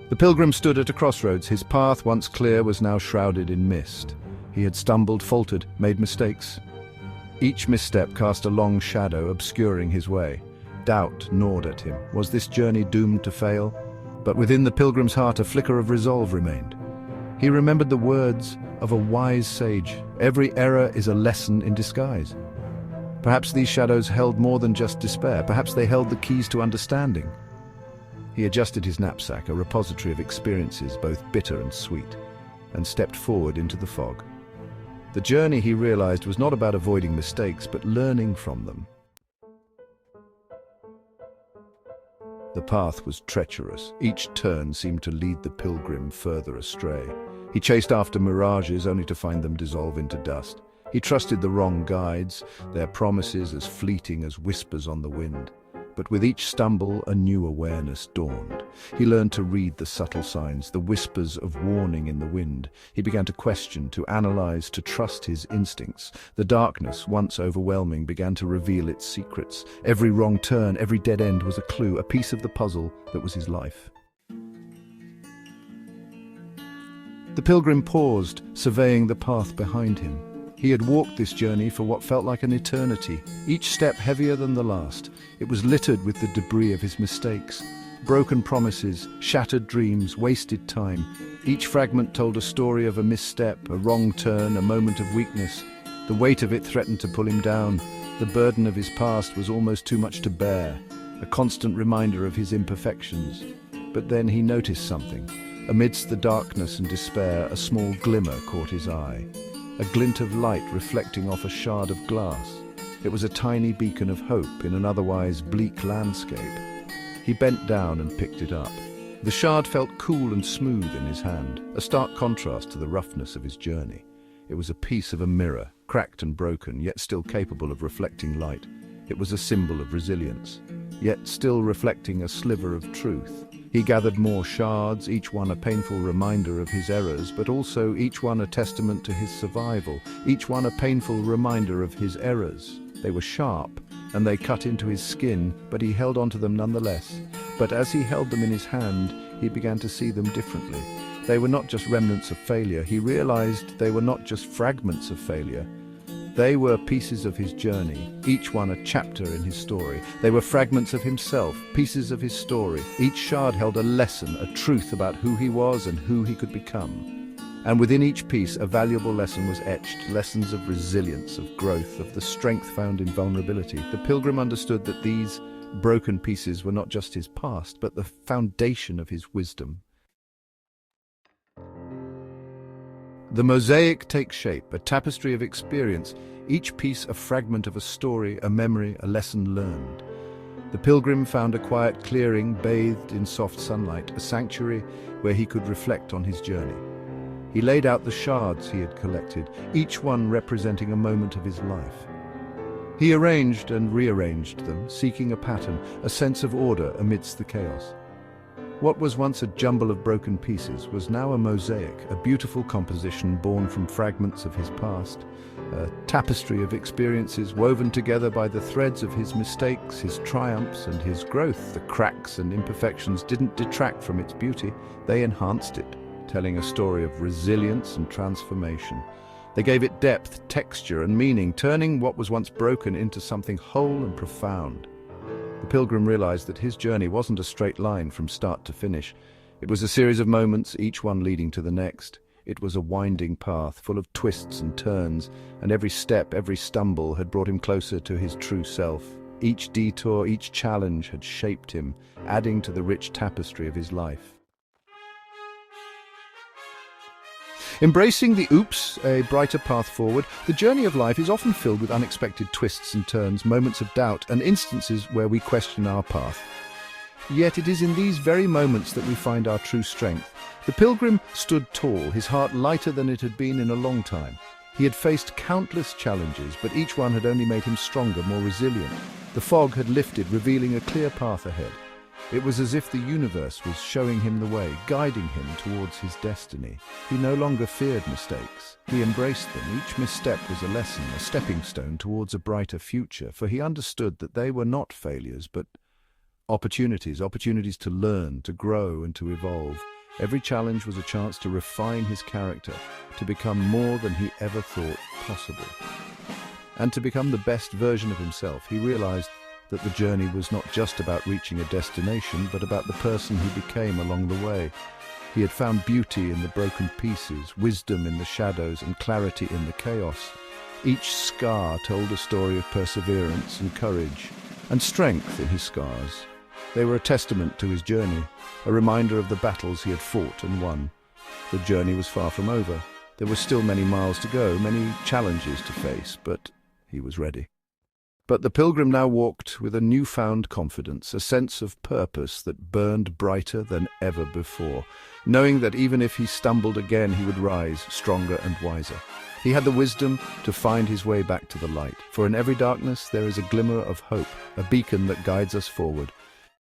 The pilgrim stood at a crossroads. His path, once clear, was now shrouded in mist. He had stumbled, faltered, made mistakes. Each misstep cast a long shadow, obscuring his way. Doubt gnawed at him. Was this journey doomed to fail? But within the pilgrim's heart a flicker of resolve remained. He remembered the words of a wise sage, "Every error is a lesson in disguise." Perhaps these shadows held more than just despair. Perhaps they held the keys to understanding. He adjusted his knapsack, a repository of experiences both bitter and sweet, and stepped forward into the fog. The journey, he realized, was not about avoiding mistakes, but learning from them. The path was treacherous. Each turn seemed to lead the pilgrim further astray. He chased after mirages only to find them dissolve into dust. He trusted the wrong guides, their promises as fleeting as whispers on the wind. But with each stumble, a new awareness dawned. He learned to read the subtle signs, the whispers of warning in the wind. He began to question, to analyze, to trust his instincts. The darkness, once overwhelming, began to reveal its secrets. Every wrong turn, every dead end was a clue, a piece of the puzzle that was his life. The pilgrim paused, surveying the path behind him. He had walked this journey for what felt like an eternity, each step heavier than the last. It was littered with the debris of his mistakes, broken promises, shattered dreams, wasted time. Each fragment told a story of a misstep, a wrong turn, a moment of weakness. The weight of it threatened to pull him down. The burden of his past was almost too much to bear, a constant reminder of his imperfections. But then he noticed something. Amidst the darkness and despair, a small glimmer caught his eye. A glint of light reflecting off a shard of glass. It was a tiny beacon of hope in an otherwise bleak landscape. He bent down and picked it up. The shard felt cool and smooth in his hand, a stark contrast to the roughness of his journey. It was a piece of a mirror, cracked and broken, yet still capable of reflecting light. It was a symbol of resilience, yet still reflecting a sliver of truth. He gathered more shards, each one a painful reminder of his errors, but also each one a testament to his survival, each one a painful reminder of his errors. They were sharp, and they cut into his skin, but he held onto them nonetheless. But as he held them in his hand, he began to see them differently. They were not just remnants of failure. He realized they were not just fragments of failure. They were pieces of his journey, each one a chapter in his story. They were fragments of himself, pieces of his story. Each shard held a lesson, a truth about who he was and who he could become. And within each piece, a valuable lesson was etched, lessons of resilience, of growth, of the strength found in vulnerability. The pilgrim understood that these broken pieces were not just his past, but the foundation of his wisdom. The mosaic takes shape, a tapestry of experience, each piece a fragment of a story, a memory, a lesson learned. The pilgrim found a quiet clearing bathed in soft sunlight, a sanctuary where he could reflect on his journey. He laid out the shards he had collected, each one representing a moment of his life. He arranged and rearranged them, seeking a pattern, a sense of order amidst the chaos. What was once a jumble of broken pieces was now a mosaic, a beautiful composition born from fragments of his past, a tapestry of experiences woven together by the threads of his mistakes, his triumphs, and his growth. The cracks and imperfections didn't detract from its beauty, they enhanced it, telling a story of resilience and transformation. They gave it depth, texture, and meaning, turning what was once broken into something whole and profound. The pilgrim realized that his journey wasn't a straight line from start to finish. It was a series of moments, each one leading to the next. It was a winding path, full of twists and turns, and every step, every stumble had brought him closer to his true self. Each detour, each challenge had shaped him, adding to the rich tapestry of his life. Embracing the oops, a brighter path forward, the journey of life is often filled with unexpected twists and turns, moments of doubt, and instances where we question our path. Yet it is in these very moments that we find our true strength. The pilgrim stood tall, his heart lighter than it had been in a long time. He had faced countless challenges, but each one had only made him stronger, more resilient. The fog had lifted, revealing a clear path ahead. It was as if the universe was showing him the way, guiding him towards his destiny. He no longer feared mistakes. He embraced them. Each misstep was a lesson, a stepping stone towards a brighter future, for he understood that they were not failures, but Opportunities to learn, to grow, and to evolve. Every challenge was a chance to refine his character, to become more than he ever thought possible. And to become the best version of himself. He realized that the journey was not just about reaching a destination, but about the person he became along the way. He had found beauty in the broken pieces, wisdom in the shadows, and clarity in the chaos. Each scar told a story of perseverance and courage, and strength in his scars. They were a testament to his journey, a reminder of the battles he had fought and won. The journey was far from over. There were still many miles to go, many challenges to face, but he was ready. But the pilgrim now walked with a newfound confidence, a sense of purpose that burned brighter than ever before, knowing that even if he stumbled again, he would rise stronger and wiser. He had the wisdom to find his way back to the light, for in every darkness there is a glimmer of hope, a beacon that guides us forward.